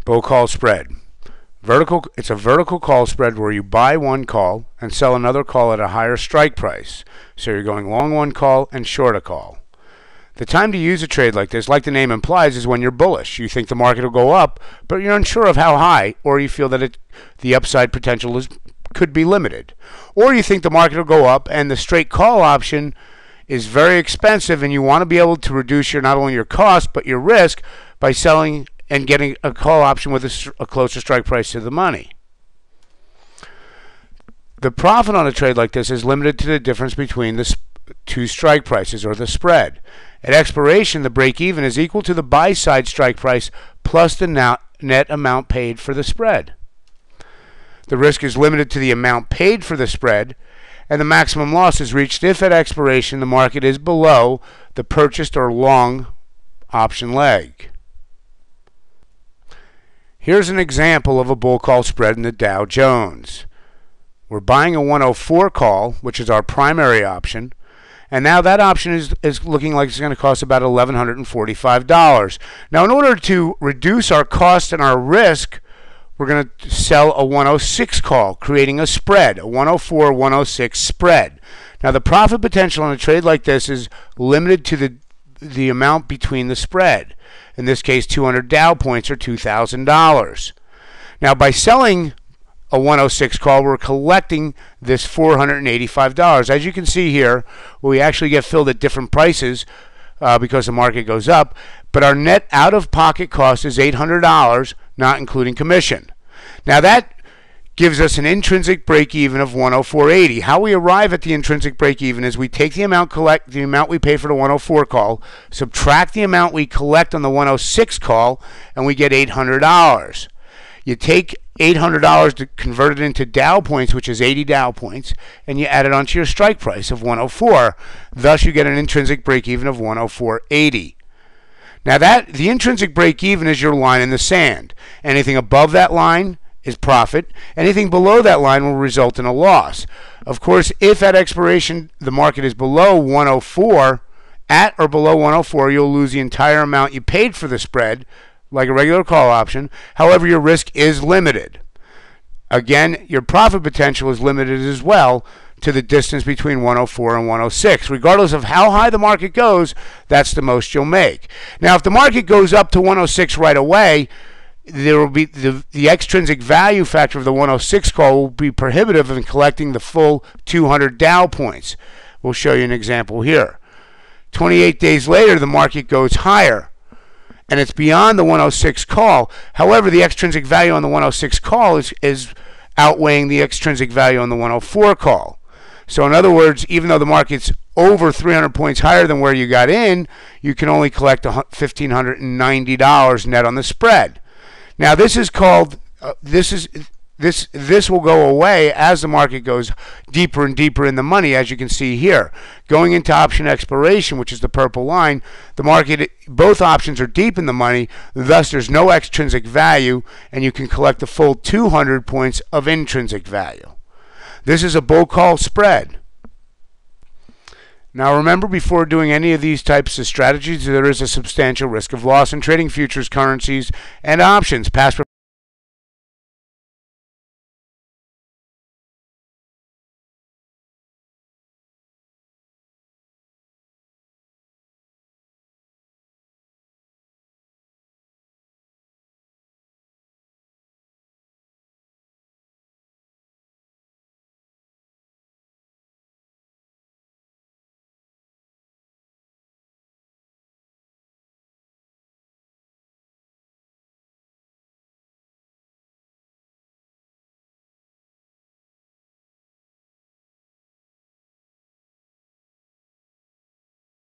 Bull call spread. It's a vertical call spread where you buy one call and sell another call at a higher strike price. So you're going long one call and short a call. The time to use a trade like this, like the name implies, is when you're bullish. You think the market will go up, but you're unsure of how high, or you feel that the upside potential could be limited. Or you think the market will go up and the straight call option is very expensive and you want to be able to reduce not only your cost but your risk by selling and getting a call option with a closer strike price to the money. The profit on a trade like this is limited to the difference between the two strike prices, or the spread. At expiration, the break-even is equal to the buy-side strike price plus the net amount paid for the spread. The risk is limited to the amount paid for the spread, and the maximum loss is reached if at expiration the market is below the purchased or long option leg. Here's an example of a bull call spread in the Dow Jones. We're buying a 104 call, which is our primary option, and now that option is looking like it's going to cost about $1,145. Now, in order to reduce our cost and our risk, we're going to sell a 106 call, creating a spread, a 104-106 spread. Now, the profit potential on a trade like this is limited to the amount between the spread. In this case, 200 Dow points or $2,000. Now, by selling a 106 call, we're collecting this $485. As you can see here, we actually get filled at different prices because the market goes up, but our net out-of-pocket cost is $800, not including commission. Now that gives us an intrinsic break-even of 104.80. How we arrive at the intrinsic break-even is we take the amount we pay for the 104 call, subtract the amount we collect on the 106 call, and we get $800. You take $800 to convert it into Dow points, which is 80 Dow points, and you add it onto your strike price of 104. Thus, you get an intrinsic break-even of 104.80. Now, the intrinsic break-even is your line in the sand. Anything above that line is profit. Anything below that line will result in a loss. Of course, if at expiration the market is below 104, at or below 104, you'll lose the entire amount you paid for the spread, like a regular call option. However, your risk is limited. Again, your profit potential is limited as well to the distance between 104 and 106. Regardless of how high the market goes, that's the most you'll make. Now, if the market goes up to 106 right away, there will be the extrinsic value factor of the 106 call will be prohibitive in collecting the full 200 Dow points. We'll show you an example here. 28 days later, the market goes higher, and it's beyond the 106 call. However, the extrinsic value on the 106 call is outweighing the extrinsic value on the 104 call. So in other words, even though the market's over 300 points higher than where you got in, you can only collect $1,590 net on the spread. Now this is called this will go away as the market goes deeper and deeper in the money, as you can see here. Going into option expiration, which is the purple line, the market, both options are deep in the money, thus there's no extrinsic value, and you can collect the full 200 points of intrinsic value. This is a bull call spread. Now remember, before doing any of these types of strategies, there is a substantial risk of loss in trading futures, currencies, and options. Past